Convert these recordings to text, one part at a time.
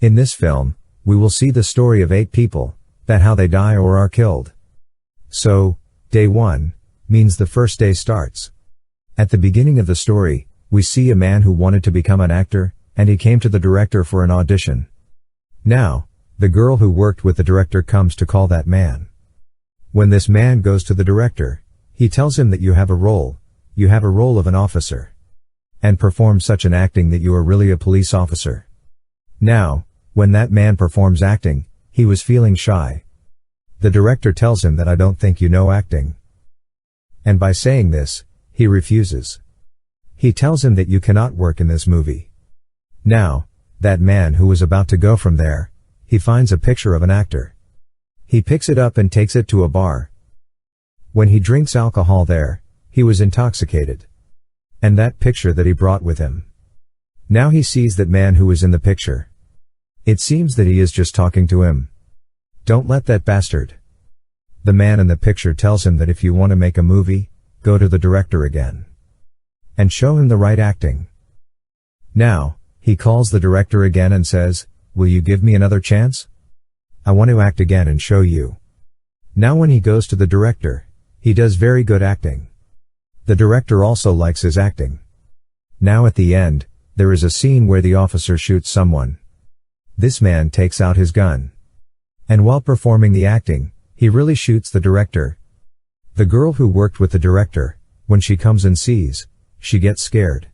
In this film, we will see the story of 8 people, that how they die or are killed. So, day 1, means the first day starts. At the beginning of the story, we see a man who wanted to become an actor, and he came to the director for an audition. Now, the girl who worked with the director comes to call that man. When this man goes to the director, he tells him that you have a role of an officer. And perform such an acting that you are really a police officer. Now, when that man performs acting, he was feeling shy. The director tells him that I don't think you know acting. And by saying this, he refuses. He tells him that you cannot work in this movie. Now, that man who was about to go from there, he finds a picture of an actor. He picks it up and takes it to a bar. When he drinks alcohol there, he was intoxicated. And that picture that he brought with him. Now he sees that man who is in the picture. It seems that he is just talking to him. Don't let that bastard. The man in the picture tells him that if you want to make a movie, go to the director again. And show him the right acting. Now, he calls the director again and says, will you give me another chance? I want to act again and show you. Now when he goes to the director, he does very good acting. The director also likes his acting. Now at the end, there is a scene where the officer shoots someone. This man takes out his gun. And while performing the acting, he really shoots the director. The girl who worked with the director, when she comes and sees, she gets scared.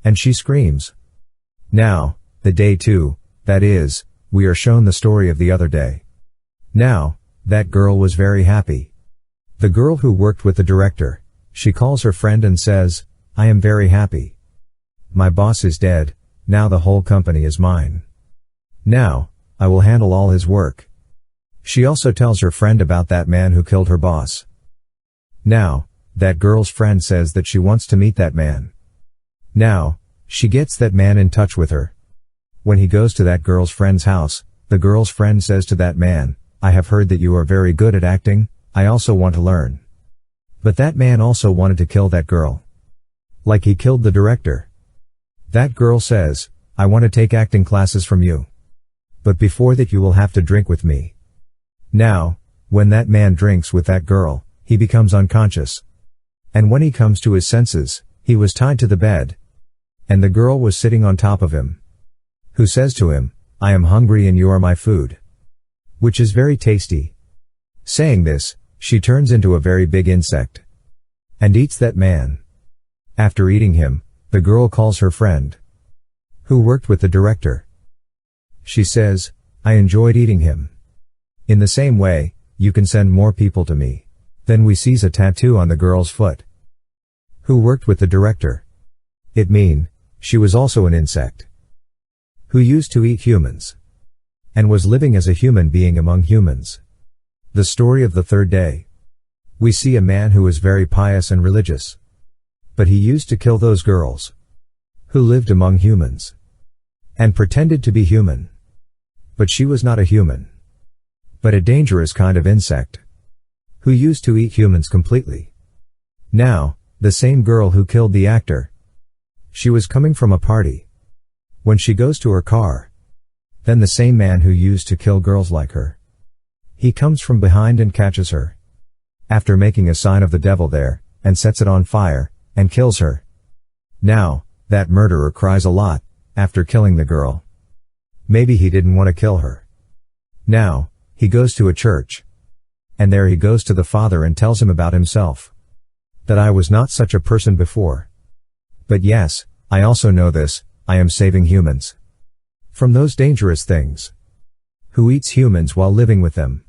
And she screams. Now, the day 2, that is, we are shown the story of the other day. Now, that girl was very happy. The girl who worked with the director, she calls her friend and says, I am very happy. My boss is dead, now the whole company is mine. Now, I will handle all his work. She also tells her friend about that man who killed her boss. Now, that girl's friend says that she wants to meet that man. Now, she gets that man in touch with her. When he goes to that girl's friend's house, the girl's friend says to that man, I have heard that you are very good at acting, I also want to learn. But that man also wanted to kill that girl. Like he killed the director. That girl says, I want to take acting classes from you. But before that you will have to drink with me. Now, when that man drinks with that girl, he becomes unconscious. And when he comes to his senses, he was tied to the bed. And the girl was sitting on top of him. Who says to him, I am hungry and you are my food. Which is very tasty. Saying this, she turns into a very big insect. And eats that man. After eating him, the girl calls her friend. Who worked with the director. She says, I enjoyed eating him. In the same way, you can send more people to me. Then we sees a tattoo on the girl's foot. Who worked with the director. It mean, she was also an insect. Who used to eat humans. And was living as a human being among humans. The story of the third day. We see a man who is very pious and religious. But he used to kill those girls. Who lived among humans. And pretended to be human. But she was not a human. But a dangerous kind of insect. Who used to eat humans completely. Now, the same girl who killed the actor. She was coming from a party. When she goes to her car. Then the same man who used to kill girls like her. He comes from behind and catches her. After making a sign of the devil there, and sets it on fire, and kills her. Now, that murderer cries a lot, after killing the girl. Maybe he didn't want to kill her. Now, he goes to a church. And there he goes to the father and tells him about himself. That I was not such a person before. But yes, I also know this, I am saving humans. From those dangerous things. Who eats humans while living with them.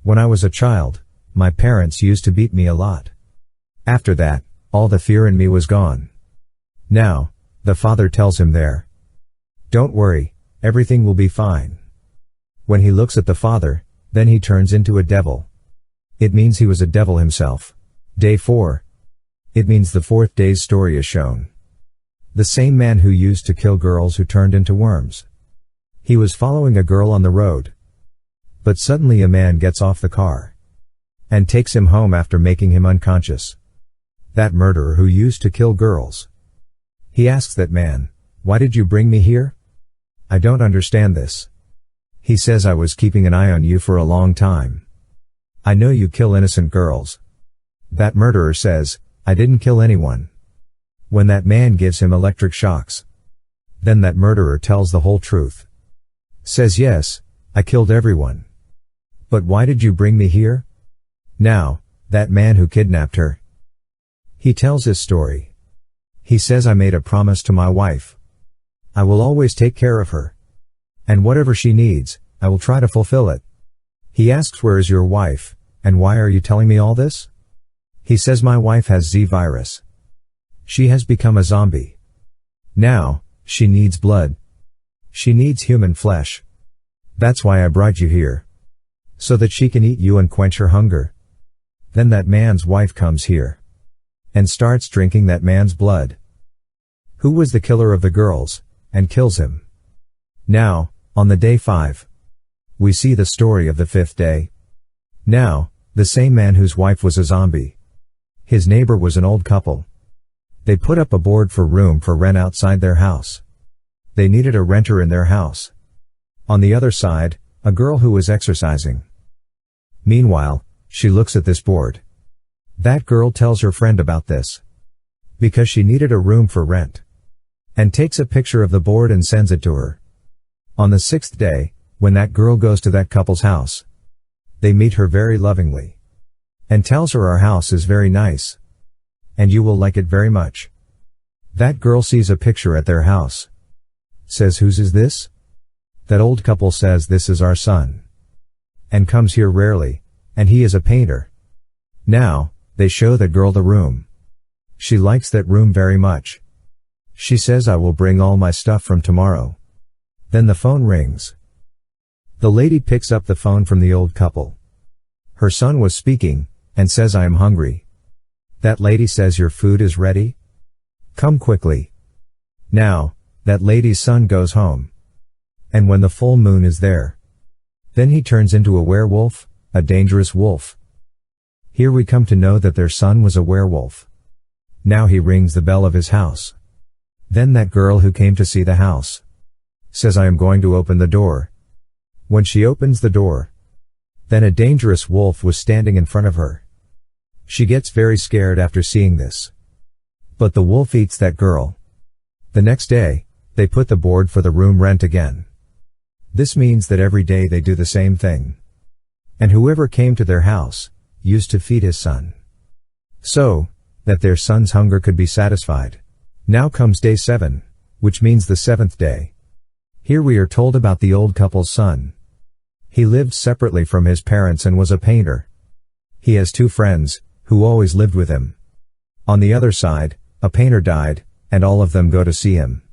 When I was a child, my parents used to beat me a lot. After that, all the fear in me was gone. Now, the father tells him there. Don't worry, everything will be fine. When he looks at the father, then he turns into a devil. It means he was a devil himself. Day 4. It means the 4th day's story is shown. The same man who used to kill girls who turned into worms. He was following a girl on the road. But suddenly a man gets off the car. And takes him home after making him unconscious. That murderer who used to kill girls. He asks that man, why did you bring me here? I don't understand this. He says I was keeping an eye on you for a long time. I know you kill innocent girls. That murderer says, I didn't kill anyone. When that man gives him electric shocks. Then that murderer tells the whole truth. Says yes, I killed everyone. But why did you bring me here? Now, that man who kidnapped her. He tells his story. He says I made a promise to my wife. I will always take care of her. And whatever she needs, I will try to fulfill it. He asks where is your wife, and why are you telling me all this? He says my wife has Z virus. She has become a zombie. Now, she needs blood. She needs human flesh. That's why I brought you here. So that she can eat you and quench her hunger. Then that man's wife comes here. And starts drinking that man's blood. Who was the killer of the girls, and kills him? Now, on the day 5. We see the story of the 5th day. Now, the same man whose wife was a zombie. His neighbor was an old couple. They put up a board for room for rent outside their house. They needed a renter in their house. On the other side, a girl who was exercising. Meanwhile, she looks at this board. That girl tells her friend about this. Because she needed a room for rent. And takes a picture of the board and sends it to her. On the 6th day, when that girl goes to that couple's house. They meet her very lovingly. And tells her our house is very nice. And you will like it very much. That girl sees a picture at their house. Says whose is this? That old couple says this is our son. And comes here rarely, and he is a painter. Now, they show that girl the room. She likes that room very much. She says I will bring all my stuff from tomorrow. Then the phone rings. The lady picks up the phone from the old couple. Her son was speaking, and says I am hungry. That lady says your food is ready? Come quickly. Now, that lady's son goes home. And when the full moon is there, then he turns into a werewolf, a dangerous wolf. Here we come to know that their son was a werewolf. Now he rings the bell of his house. Then that girl who came to see the house says I am going to open the door. When she opens the door, then a dangerous wolf was standing in front of her. She gets very scared after seeing this. But the wolf eats that girl. The next day, they put the board for the room rent again. This means that every day they do the same thing. And whoever came to their house used to feed his son. So, that their son's hunger could be satisfied. Now comes day 7, which means the 7th day. Here we are told about the old couple's son. He lived separately from his parents and was a painter. He has 2 friends, who always lived with him. On the other side, a painter died, and all of them go to see him.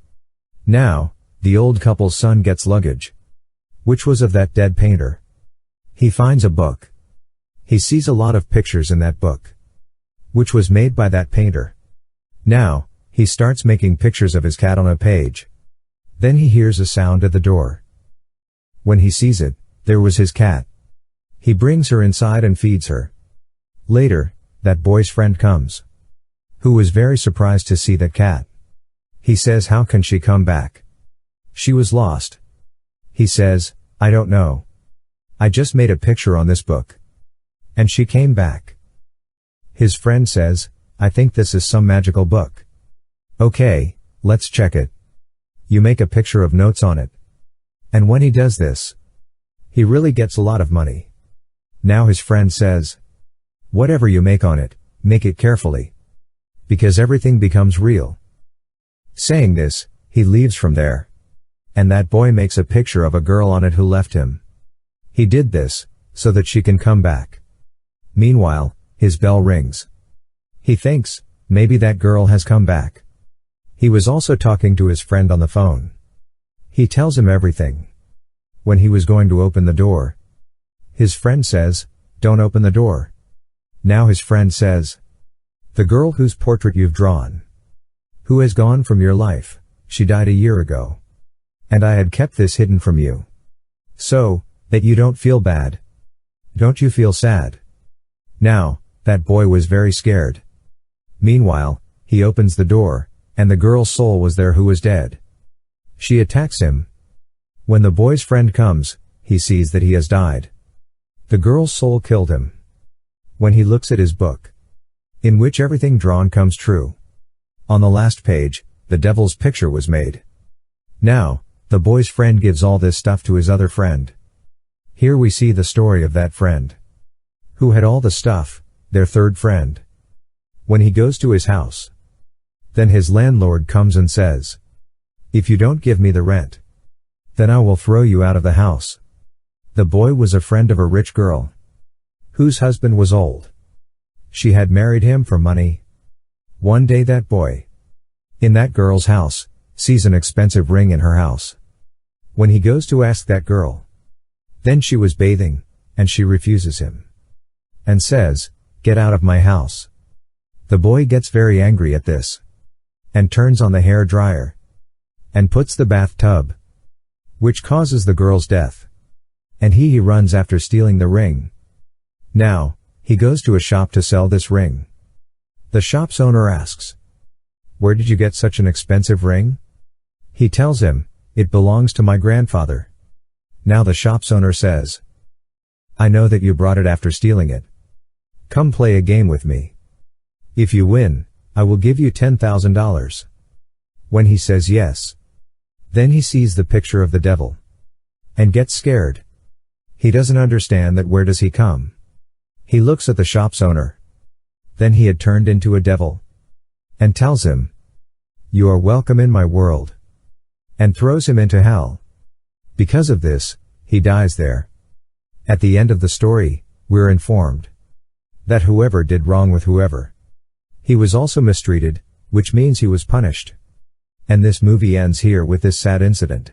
Now, the old couple's son gets luggage. Which was of that dead painter. He finds a book. He sees a lot of pictures in that book. Which was made by that painter. Now, he starts making pictures of his cat on a page. Then he hears a sound at the door. When he sees it, there was his cat. He brings her inside and feeds her. Later, that boy's friend comes. Who was very surprised to see that cat. He says how can she come back? She was lost. He says, I don't know. I just made a picture on this book. And she came back. His friend says, I think this is some magical book. Okay, let's check it. You make a picture of notes on it. And when he does this, he really gets a lot of money. Now his friend says, whatever you make on it, make it carefully. Because everything becomes real. Saying this, he leaves from there. And that boy makes a picture of a girl on it who left him. He did this, so that she can come back. Meanwhile, his bell rings. He thinks, maybe that girl has come back. He was also talking to his friend on the phone. He tells him everything. When he was going to open the door, his friend says, don't open the door. Now his friend says, the girl whose portrait you've drawn, who has gone from your life, she died a year ago. And I had kept this hidden from you. So, that you don't feel bad. Don't you feel sad? Now, that boy was very scared. Meanwhile, he opens the door, and the girl's soul was there who was dead. She attacks him. When the boy's friend comes, he sees that he has died. The girl's soul killed him. When he looks at his book, in which everything drawn comes true, on the last page, the devil's picture was made. Now, the boy's friend gives all this stuff to his other friend. Here we see the story of that friend, who had all the stuff, their third friend. When he goes to his house, then his landlord comes and says, "If you don't give me the rent, then I will throw you out of the house." The boy was a friend of a rich girl, whose husband was old. She had married him for money. One day that boy, in that girl's house, sees an expensive ring in her house. When he goes to ask that girl, then she was bathing, and she refuses him, and says, "Get out of my house." The boy gets very angry at this, and turns on the hair dryer, and puts the bathtub, which causes the girl's death. And he runs after stealing the ring. Now, he goes to a shop to sell this ring. The shop's owner asks, "Where did you get such an expensive ring?" He tells him, "It belongs to my grandfather." Now the shop's owner says, "I know that you brought it after stealing it. Come play a game with me. If you win, I will give you $10,000. When he says yes, then he sees the picture of the devil, and gets scared. He doesn't understand that where does he come. He looks at the shop's owner. Then he had turned into a devil, and tells him, "You are welcome in my world," and throws him into hell. Because of this, he dies there. At the end of the story, we're informed that whoever did wrong with whoever, he was also mistreated, which means he was punished. And this movie ends here with this sad incident.